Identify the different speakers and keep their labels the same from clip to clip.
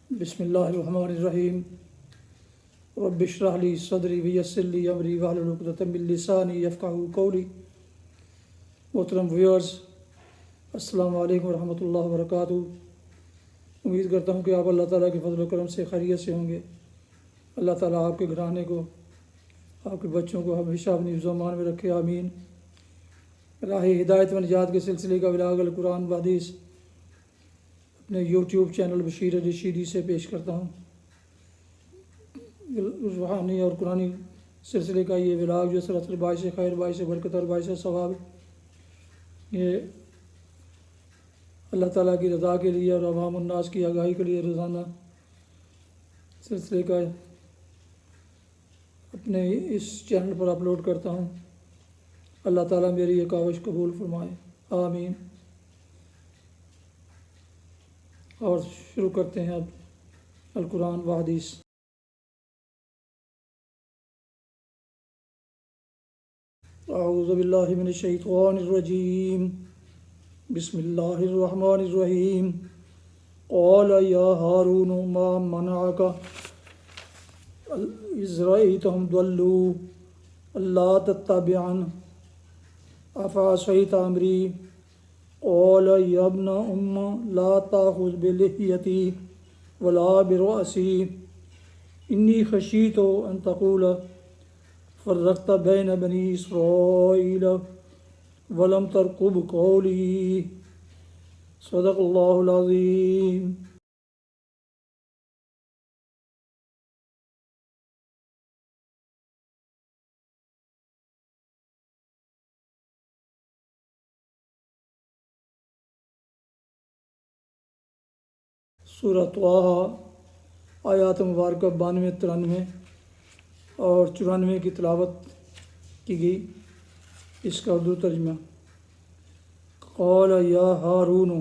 Speaker 1: بسم اللہ الرحمن الرحیم رب اشرح لی صدری ویسر لی امری واحلل عقدۃ من لسانی یفقہوا قولی۔ محترم ویورز، السلام علیکم ورحمۃ اللہ وبرکاتہ۔ امید کرتا ہوں کہ آپ اللہ تعالیٰ کے فضل و کرم سے خیریت سے ہوں گے۔ اللہ تعالیٰ آپ کے گھرانے کو، آپ کے بچوں کو ہمیشہ اپنی حفظ و امان میں رکھے، آمین۔ راہ ہدایت و نجات کے سلسلے کا بلاغ القرآن و حدیث اپنے یوٹیوب چینل بشیر رشیدی سے پیش کرتا ہوں۔ روحانی اور قرآنی سلسلے کا یہ بلاغ جو سراسر باعث خیر، باعث برکت اور باعث ثواب، یہ اللہ تعالیٰ کی رضا کے لیے اور عوام الناس کی آگاہی کے لیے روزانہ سلسلے کا اپنے اس چینل پر اپلوڈ کرتا ہوں۔ اللہ تعالیٰ میری یہ کاوش قبول فرمائے، آمین۔ اور شروع کرتے ہیں اب القرآن و حدیث۔ اعوذ باللہ من الشیطان الرجیم، بسم اللہ الرحمن الرحیم۔ قال یا ہارون ما منعک اذ رأیتہم ضلوا الا تتبعن افعصیت امری قال یا ابن ام لا تأخذ بلحیتی ولا برأسی انی خشیت ان تقول فرقت بین بنی اسرائیل ولم ترقب قولی، صدق اللہ العظیم۔ سورہ طٰہٰ آیات مبارکہ 92، 93 اور 94 کی تلاوت کی گئی۔ اس کا اردو ترجمہ: قال یا ہارون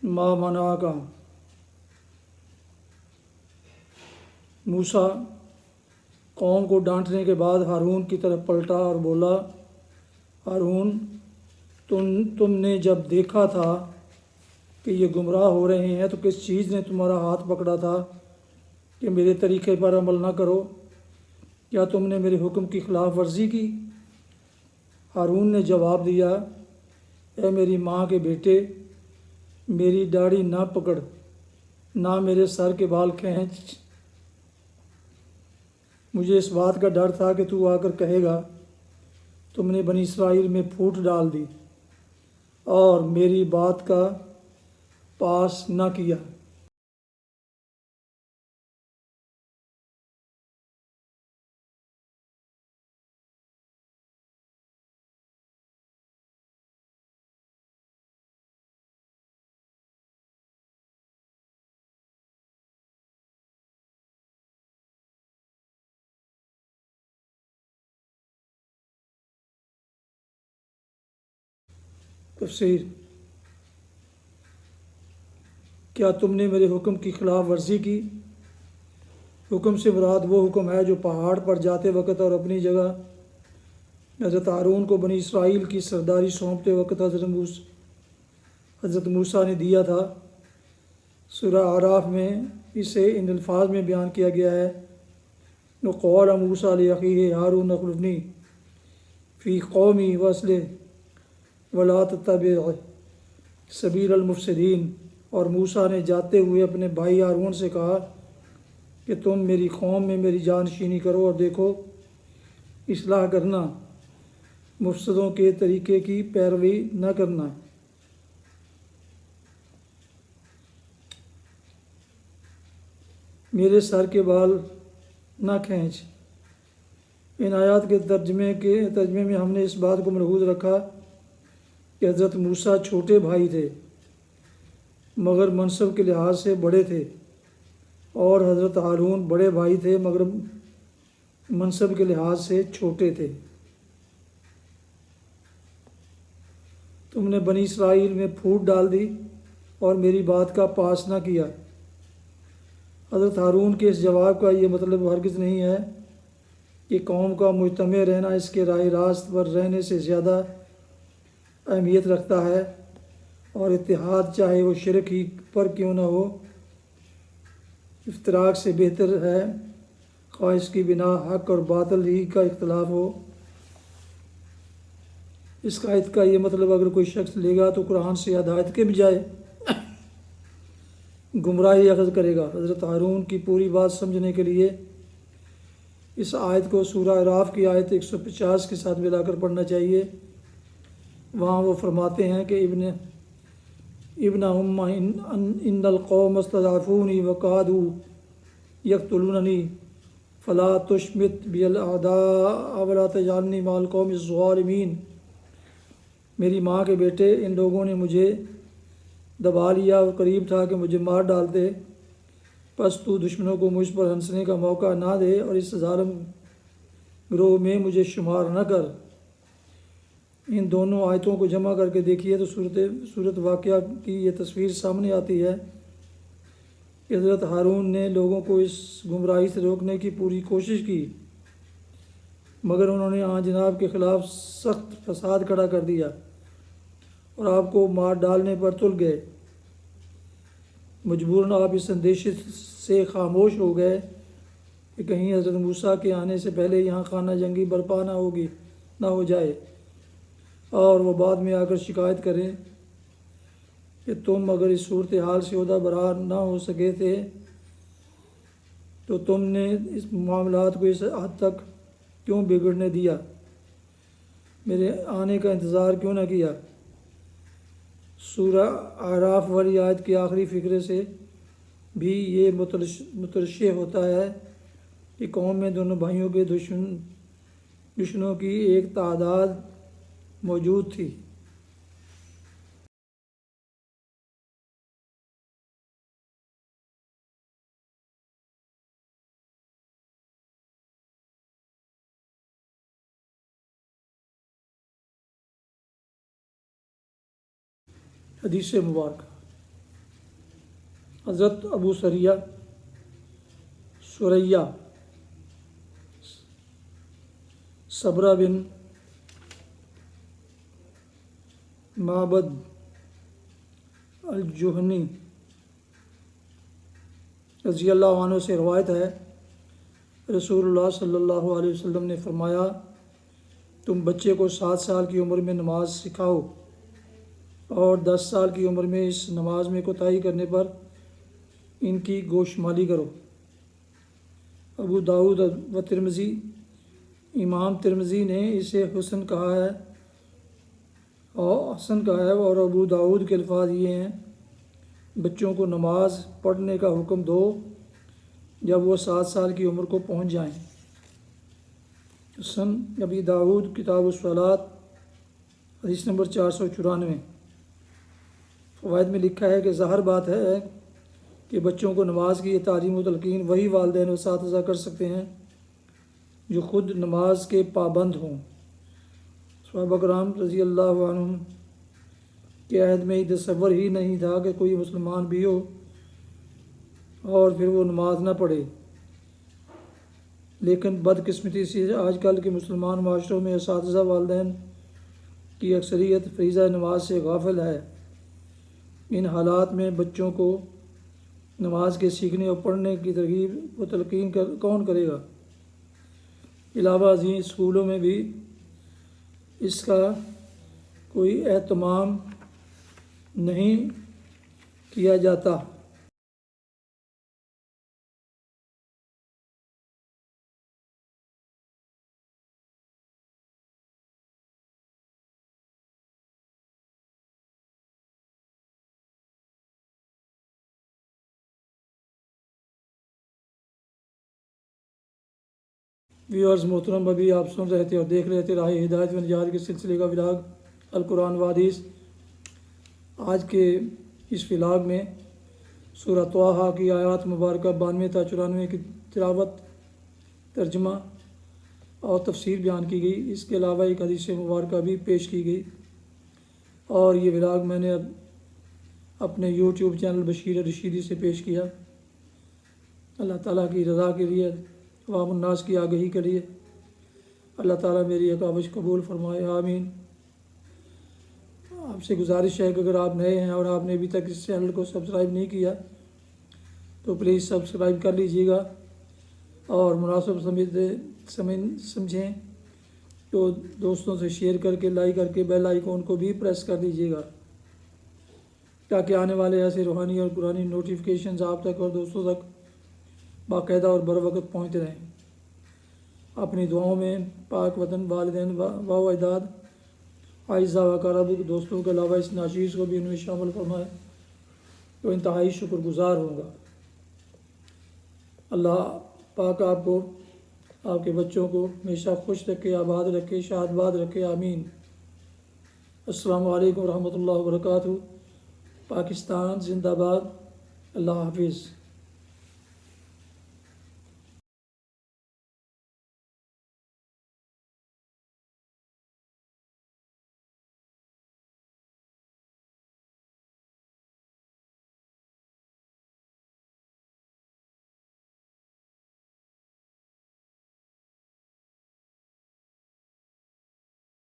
Speaker 1: ما منعک۔ موسیٰ قوم کو ڈانٹنے کے بعد ہارون کی طرف پلٹا اور بولا، ہارون، تم نے جب دیکھا تھا کہ یہ گمراہ ہو رہے ہیں تو کس چیز نے تمہارا ہاتھ پکڑا تھا کہ میرے طریقے پر عمل نہ کرو؟ کیا تم نے میرے حکم کی خلاف ورزی کی؟ ہارون نے جواب دیا، اے میری ماں کے بیٹے، میری داڑھی نہ پکڑ، نہ میرے سر کے بال کھینچ۔ مجھے اس بات کا ڈر تھا کہ تو آ کر کہے گا تم نے بنی اسرائیل میں پھوٹ ڈال دی اور میری بات کا پاس نہ کیا۔ تفسیر: کیا تم نے میرے حکم کی خلاف ورزی کی؟ حکم سے مراد وہ حکم ہے جو پہاڑ پر جاتے وقت اور اپنی جگہ حضرت ہارون کو بنی اسرائیل کی سرداری سونپتے وقت حضرت موسیٰ نے دیا تھا۔ سورہ اعراف میں اسے ان الفاظ میں بیان کیا گیا ہے، وقال موسیٰ لأخیہ ہارون اخلفنی فی قومی واصلح ولا تتبع سبیل المفسدین۔ اور موسیٰ نے جاتے ہوئے اپنے بھائی ہارون سے کہا کہ تم میری قوم میں میری جانشینی کرو اور دیکھو اصلاح کرنا، مفسدوں کے طریقے کی پیروی نہ کرنا۔ میرے سر کے بال نہ کھینچ۔ ان آیات کے ترجمے میں ہم نے اس بات کو ملحوظ رکھا کہ حضرت موسیٰ چھوٹے بھائی تھے مگر منصب کے لحاظ سے بڑے تھے، اور حضرت ہارون بڑے بھائی تھے مگر منصب کے لحاظ سے چھوٹے تھے۔ تم نے بنی اسرائیل میں پھوٹ ڈال دی اور میری بات کا پاس نہ کیا۔ حضرت ہارون کے اس جواب کا یہ مطلب ہرگز نہیں ہے کہ قوم کا مجتمع رہنا اس کے راہ راست پر رہنے سے زیادہ اہمیت رکھتا ہے، اور اتحاد چاہے وہ شرک ہی پر کیوں نہ ہو افتراق سے بہتر ہے خواہ اس کی بنا حق اور باطل ہی کا اختلاف ہو۔ اس آیت کا یہ مطلب اگر کوئی شخص لے گا تو قرآن سے ہدایت کے بجائے گمراہی اخذ کرے گا۔ حضرت ہارون کی پوری بات سمجھنے کے لیے اس آیت کو سورہ اعراف کی آیت 150 کے ساتھ ملا کر پڑھنا چاہیے۔ وہاں وہ فرماتے ہیں کہ ابن ان القوم استضعفونی وقعدوا یقتلوننی فلا تشمت بی الاعداء ولا تجعلنی مع القوم الظالمین۔ میری ماں کے بیٹے، ان لوگوں نے مجھے دبا لیا اور قریب تھا کہ مجھے مار ڈالتے، پس تو دشمنوں کو مجھ پر ہنسنے کا موقع نہ دے اور اس ظالم گروہ میں مجھے شمار نہ کر۔ ان دونوں آیتوں کو جمع کر کے دیکھیے تو صورت واقعہ کی یہ تصویر سامنے آتی ہے کہ حضرت ہارون نے لوگوں کو اس گمراہی سے روکنے کی پوری کوشش کی، مگر انہوں نے جناب کے خلاف سخت فساد کھڑا کر دیا اور آپ کو مار ڈالنے پر تل گئے۔ مجبوراً آپ اس اندیشے سے خاموش ہو گئے کہ کہیں حضرت موسیٰ کے آنے سے پہلے یہاں خانہ جنگی برپا نہ ہو جائے اور وہ بعد میں آ کر شکایت کریں کہ تم اگر اس صورتحال سے عہدہ برا نہ ہو سکے تھے تو تم نے اس معاملات کو اس حد تک کیوں بگڑنے دیا، میرے آنے کا انتظار کیوں نہ کیا۔ سورہ اعراف والی آیت کے آخری فقرے سے بھی یہ مترشح ہوتا ہے کہ قوم میں دونوں بھائیوں کے دشمنوں کی ایک تعداد موجود تھی۔ حدیث مبارکہ، حضرت ابو سریہ صبرہ بن معبد الجہنی رضی اللہ عنہ سے روایت ہے، رسول اللہ صلی اللہ علیہ وسلم نے فرمایا، تم بچے کو 7 سال کی عمر میں نماز سکھاؤ اور 10 سال کی عمر میں اس نماز میں کوتاہی کرنے پر ان کی گوشمالی کرو۔ ابو داؤد و ترمذی، امام ترمذی نے اسے حسن کہا ہے اور ابو داؤد کے الفاظ یہ ہیں، بچوں کو نماز پڑھنے کا حکم دو جب وہ 7 سال کی عمر کو پہنچ جائیں۔ سن ابی داؤد کتاب الصلاۃ حدیث نمبر 494۔ فوائد میں لکھا ہے کہ ظاہر بات ہے کہ بچوں کو نماز کی یہ تعلیم و تلقین وہی والدین و اساتذہ کر سکتے ہیں جو خود نماز کے پابند ہوں۔ صحابہ کرام رضی اللہ عنہم کے عہد میں تصور ہی نہیں تھا کہ کوئی مسلمان بھی ہو اور پھر وہ نماز نہ پڑھے، لیکن بدقسمتی سے آج کل کے مسلمان معاشروں میں اساتذہ والدین کی اکثریت فریضہ نماز سے غافل ہے۔ ان حالات میں بچوں کو نماز کے سیکھنے اور پڑھنے کی ترغیب و تلقین کون کرے گا؟ علاوہ ازیں اسکولوں میں بھی اس کا کوئی اہتمام نہیں کیا جاتا۔ ویورز محترم، ابھی آپ سن رہے تھے اور دیکھ رہے تھے راہ ہدایت و نجات کے سلسلے کا ولاگ القرآن و حدیث۔ آج کے اس ولاگ میں سورہ طٰہٰ کی آیات مبارکہ 92 تا 94 کی تلاوت، ترجمہ اور تفسیر بیان کی گئی۔ اس کے علاوہ ایک حدیث مبارکہ بھی پیش کی گئی، اور یہ ولاگ میں نے اپنے یوٹیوب چینل بشیر رشیدی سے پیش کیا۔ اللہ تعالیٰ کی رضا کے لیے، عوام الناس کی آگہی کے لیے اللہ تعالیٰ میری کاوش قبول فرمائے، آمین۔ آپ سے گزارش ہے کہ اگر آپ نئے ہیں اور آپ نے ابھی تک اس چینل کو سبسکرائب نہیں کیا تو پلیز سبسکرائب کر لیجیے گا اور مناسب سمجھیں تو دوستوں سے شیئر کر کے لائک کر کے بیل آئیکن کو بھی پریس کر دیجیے گا تاکہ آنے والے ایسے روحانی اور قرآنی نوٹیفیکیشنز آپ تک اور دوستوں تک باقاعدہ اور بر وقت پہنچتے رہیں۔ اپنی دعاؤں میں پاک وطن، والدین و اجداد، اعزاء و اقارب دوستوں کے علاوہ اس ناچیز کو بھی ان میں شامل فرمائے تو انتہائی شکر گزار ہوں گا۔ اللہ پاک آپ کو، آپ کے بچوں کو ہمیشہ خوش رکھے، آباد رکھے، شاد باد رکھے، آمین۔ السلام علیکم ورحمۃ اللہ وبرکاتہ۔ پاکستان زندہ باد۔ اللہ حافظ۔